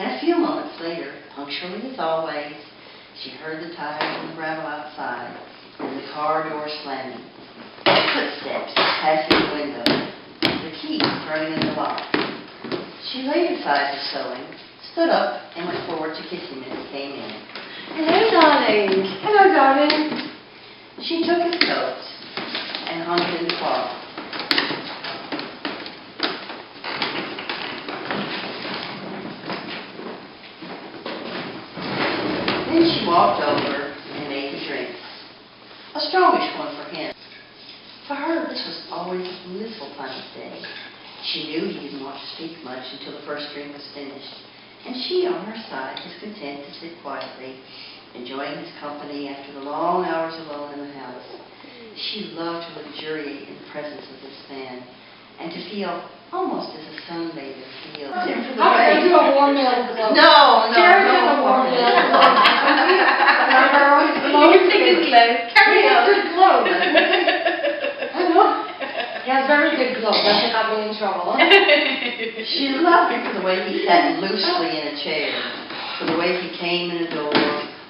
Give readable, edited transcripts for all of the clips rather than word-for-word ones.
And a few moments later, punctually as always, she heard the tires on the gravel outside and the car door slamming, footsteps passing the window, the key turning in the lock. She laid aside her sewing, stood up, and went forward to kiss him as he came in. Hello, darling. Hello, darling. She took his coat and hung it in the closet. Then she walked over and made the drinks. A strongish one for him. For her, this was always a blissful time of day. She knew he didn't want to speak much until the first drink was finished, and she, on her side, was content to sit quietly, enjoying his company after the long hours alone in the house. She loved to luxuriate in the presence of this man, and to feel almost as a sunbather feels. I do a warm milk glow. No. Carry on a warm milk glow. You think it's glow. Carry on. Good glow. I know. He has very good glow. That should not be in trouble. She loved him for the way he sat loosely in a chair, for the way he came in a door,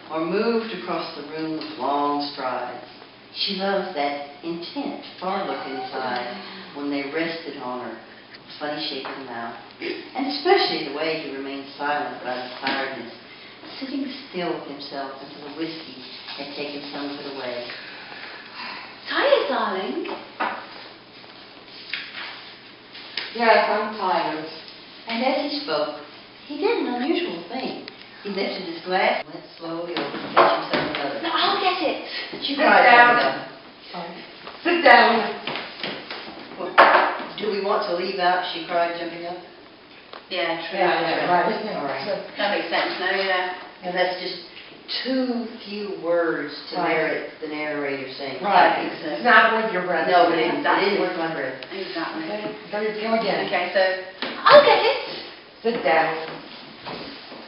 or moved across the room with long strides. She loved that intent, far look in his eyes when they rested on her, with funny shape of the mouth, and especially the way he remained silent about his tiredness, sitting still with himself until the whiskey had taken some of it away. Tired, darling? Yes, I'm tired. And as he spoke, he did an unusual thing. He lifted his glass and went slowly over to fetch himself another. No, I'll get it. She Sit cried down. jumping up. Sit down. Do we want to leave out? She cried, jumping up. Yeah, true. Yeah, right. All right. That makes sense, no, yeah. And that's just too few words to Right. merit the narrator saying. Right. think so. It's not worth your breath. No, but it didn't worth my breath. Exactly. Okay, so go again. Okay, so I'll get it. Sit down.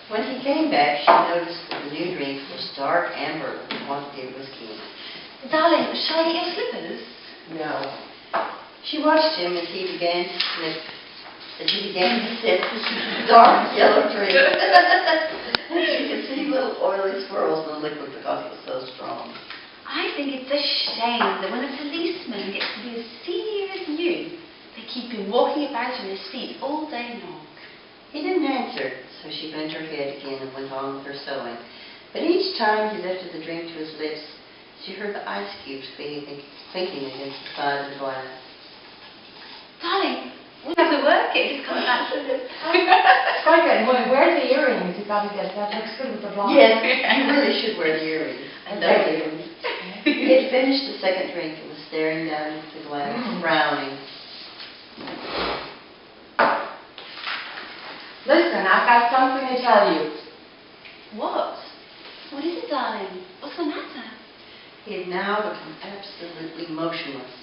When he came back, she noticed that the new drink was dark amber with a quantity of whiskey in it. Darling, shall I get your slippers? No. She watched him as he began to sip his dark yellow drink. And she could see little oily swirls in the liquid because it was so strong. I think it's a shame that when a policeman gets to be as senior as you, they keep him walking about in his seat all day long. He didn't answer, so she bent her head again and went on with her sewing. But each time he lifted the drink to his lips, she heard the ice cubes clinking against the side of the glass. Darling, we have to work it. It's coming out. It's quite good. Well, where's the earrings? You got to get that. Looks good with the blonde. Yes, you really should wear the earrings. I love the earrings. He had finished the second drink and was staring down into the glass, frowning. Listen, I've got something to tell you. What? What is it, darling? What's the matter? He had now become absolutely motionless,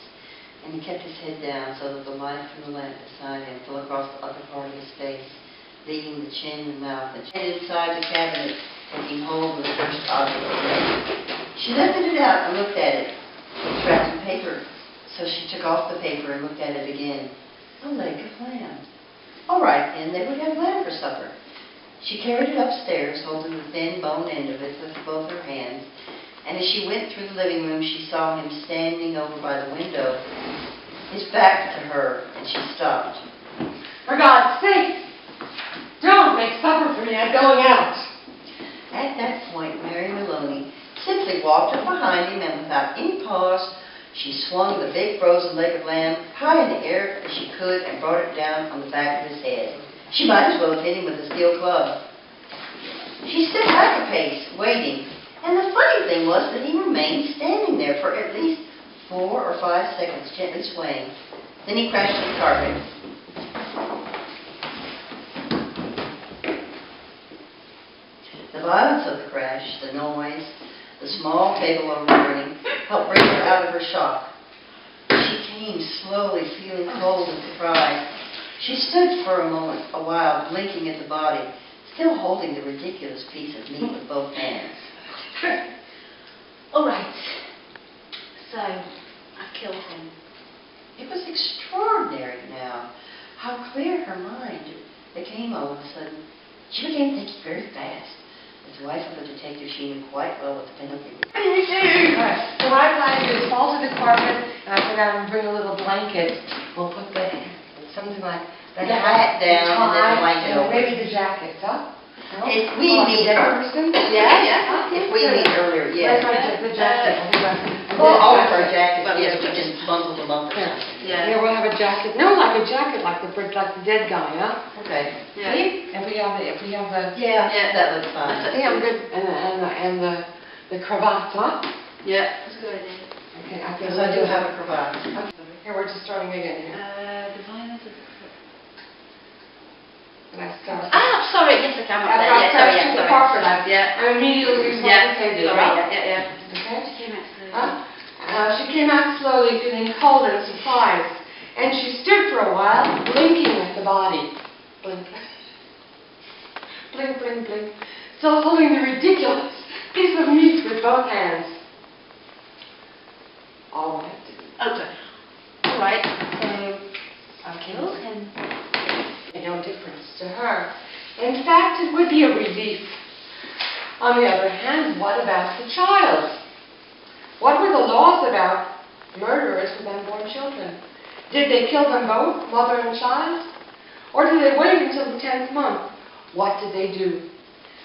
and he kept his head down so that the light from the lamp beside him fell across the upper part of his face, leaving the chin and mouth and inside the cabinet, taking hold of the first object. She lifted it out and looked at it. It was wrapped in paper, so she took off the paper and looked at it again. A leg of lamb. All right, then, they would have lamb for supper. She carried it upstairs, holding the thin bone end of it with both her hands, and as she went through the living room, she saw him standing over by the window, his back to her, and she stopped. For God's sake, don't make supper for me. I'm going out. At that point, Mary Maloney simply walked up behind him, and without any pause, she swung the big frozen leg of lamb high in the air as she could and brought it down on the back of his head. She might as well have hit him with a steel club. She stood back a pace, waiting, and the funny thing was that he remained standing there for at least 4 or 5 seconds, gently swaying. Then he crashed to the carpet. The violence of the crash, the noise, the small table overturning, helped bring her out of her shock. She came slowly, feeling cold and surprised. She stood for a while, blinking at the body, still holding the ridiculous piece of meat with both hands. All right. So, I killed him. It was extraordinary now how clear her mind became all of a sudden. She began to take it very fast. His wife of the detective, she knew quite well what the penalty was. What do you do? Alright, so what I plan to do is fall to the carpet, and I go down and bring a little blanket. We'll put something like the hat down and then the blanket over. maybe the jacket, huh? No? If we meet, person? yeah. If we meet earlier, yes. The jacket. Well, all of our jackets, yes, we just bundle them up or something. Yeah, we'll have a jacket. No, like a jacket, like the dead guy, huh? Okay. Yeah. See? If we have the. Yeah, that looks fine. See, I'm good. And the cravat, huh? Yeah, that's a good idea. Okay, Because I do have a cravat. Here, we're just starting again here. Designers of the When I start. sorry, yes, I can. After I start to the carpet, I'm immediately responsible. Yeah. Okay? She came out slowly. She came out slowly, feeling cold and surprised, and she stood for a while, blinking at the body. Blink. Blink, blink, blink. Still holding the ridiculous piece of meat with both hands. All right. Okay. All right. So, I'll kill him. No difference to her. In fact, it would be a relief. On the other hand, what about the child? What were the laws about murderers with unborn children? Did they kill them both, mother and child? Or did they wait until the 10th month? What did they do?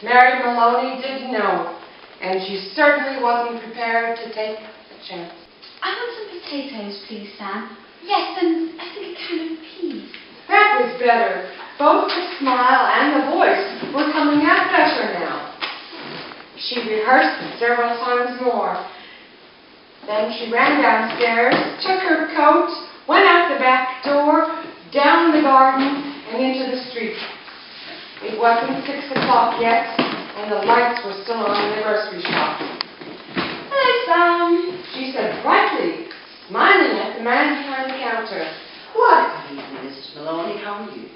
Mary Maloney didn't know, and she certainly wasn't prepared to take a chance. I want some potatoes, please, Sam. Yes, and I think a can of peas. That was better. Both the smile and the voice were coming out better now. She rehearsed it several times more. Then she ran downstairs, took her coat, went out the back door, down the garden, and into the street. It wasn't 6 o'clock yet, and the lights were still on in the grocery shop. "Hello, Sam," she said brightly, smiling at the man behind the counter. What? Good evening, Mrs. Maloney. How are you?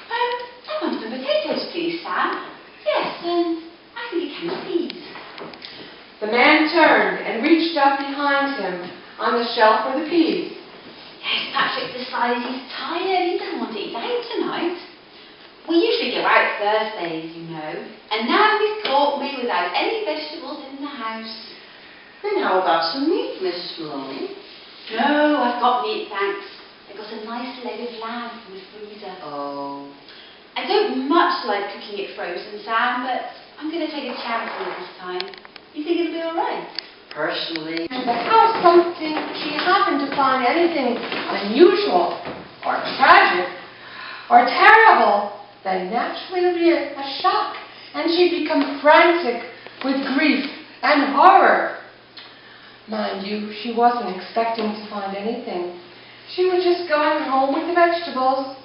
I want some potatoes, please, Sam. Yes, and I think a can of peas. The man turned and reached up behind him on the shelf for the peas. Yes, Patrick decided he's tired. He doesn't want to eat out tonight. We usually go out Thursdays, you know. And now he's caught me without any vegetables in the house. Then how about some meat, Mrs. Maloney? No, I've got meat, thanks. I got a nice leg of lamb from the freezer. Oh. I don't much like cooking it frozen, Sam, but I'm going to take a chance on it this time. You think it'll be all right? Personally. But how something she happened to find anything unusual or tragic or terrible, then naturally it would be a shock, and she'd become frantic with grief and horror. Mind you, she wasn't expecting to find anything. She was just going home with the vegetables.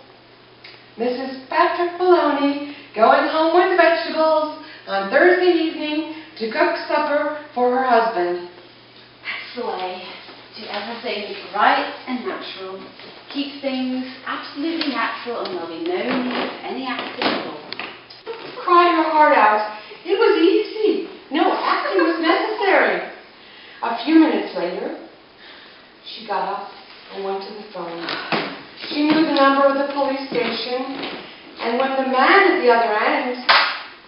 Mrs. Patrick Maloney going home with the vegetables on Thursday evening to cook supper for her husband. That's the way. Do everything right and natural. Keep things absolutely natural, and there'll be no need for any acting at all. Cried her heart out. It was easy. No acting was necessary. A few minutes later, she got up and went to the phone. She knew the number of the police station, and when the man at the other end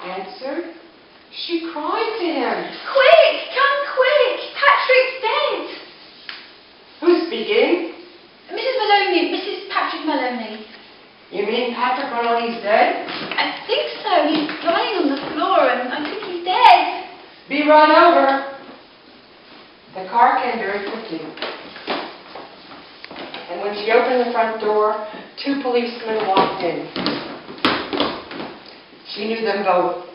answered, she cried to him. Quick! Come quick! Patrick's dead! Who's speaking? Mrs. Maloney, Mrs. Patrick Maloney. You mean Patrick Maloney's dead? I think so. He's lying on the floor, and I think he's dead. Be right over. The car came very quickly. And when she opened the front door, 2 policemen walked in. She knew them both.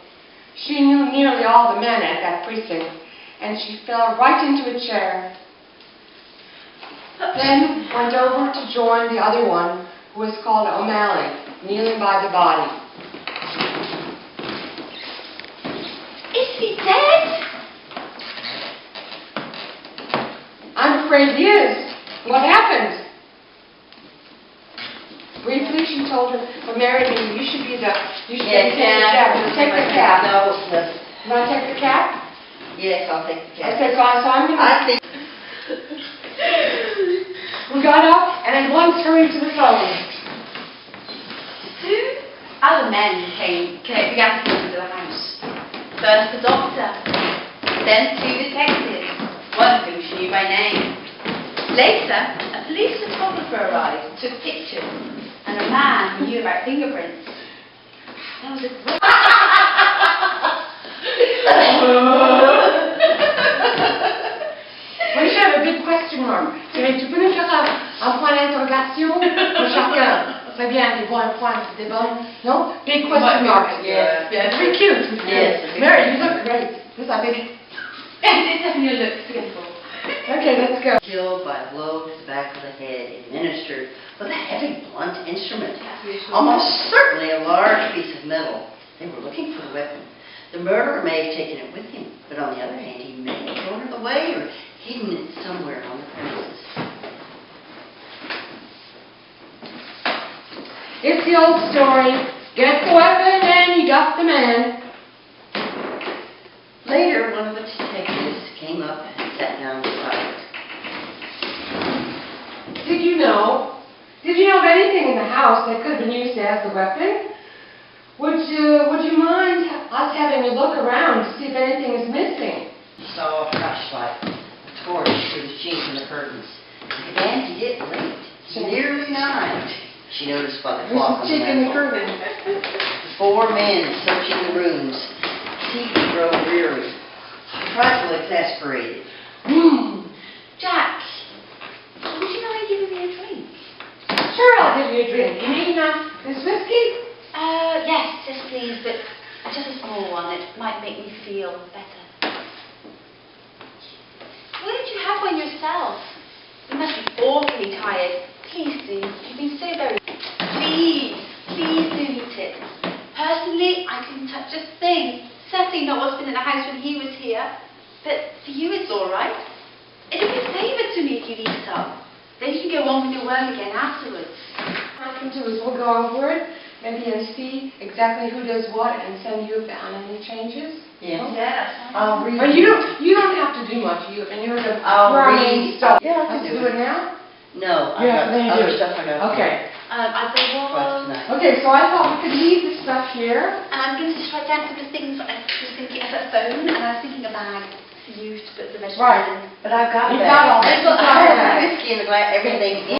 She knew nearly all the men at that precinct, and she fell right into a chair. Then went over to join the other one, who was called O'Malley, kneeling by the body. Is he dead? I'm afraid he is. What happened? Briefly, she told her, "Well, Mary, you should be the, you should take the cap. Take the cap." No. You want to take the cap? Yes, I'll take the cap. Okay, so I'm going to... I think... We got up and at once hurried to the phone. Who? Other men began to come into the house. First the doctor, then 2 detectives, one of whom she knew by name. Later, a police photographer arrived, took pictures, and a man who knew about fingerprints. That was a great... Moi, je have a big question mark. Tu peux nous faire un point d'interrogation pour chacun? Très bien, des points, des bonnes. No? Big question mark. Yes. It's very cute. Yes. Mary, you look great. This I think. It definitely looks beautiful. Okay, let's go. Killed by a blow to the back of the head, administered with a heavy, blunt instrument, almost certainly a large piece of metal. They were looking for the weapon. The murderer may have taken it with him, but on the other hand, he may have thrown it away or hidden it somewhere on the premises. It's the old story. Get the weapon and you got the man. Later, one of the detectives came up and sat down beside it. Did you know of anything in the house that could have been used as the weapon? Would you mind us having a look around to see if anything is missing? He saw a flashlight, a torch through the chink in the curtains. He fancied it late, nearly 9. She noticed by the clock on the mantel. The 4 men searching the rooms. He grew weary, a trifle exasperated. Jack, would you mind giving me a drink? Sure, I'll give you a drink. You need this whiskey? Yes, yes please, but just a small one. It might make me feel better. Why don't you have one yourself? You must be awfully tired. Please do. You've been so very... Please do eat it. Personally, I couldn't touch a thing. Certainly not what's been in the house when he was here. But for you it's all right. It'll be a favour to me if you eat some. Then you can go on with your work again afterwards. What I can do is we'll go over it, maybe and see exactly who does what and send you if there aren't any changes. Yeah. Yes. I'll read. But you don't have to do much. You're the I'll running read. stuff. Yeah, I can Let's do do it. it now? No, I've Yeah, got then you other do. stuff I got. Okay. I Twice will... tonight. Okay, so I thought we could leave the stuff here. And I'm going to just write down some of the things I was thinking of a phone, and I was thinking a bag for you to put the vegetables Right. in. But I've got You've that. got all I've this. got the whiskey in the glass, everything in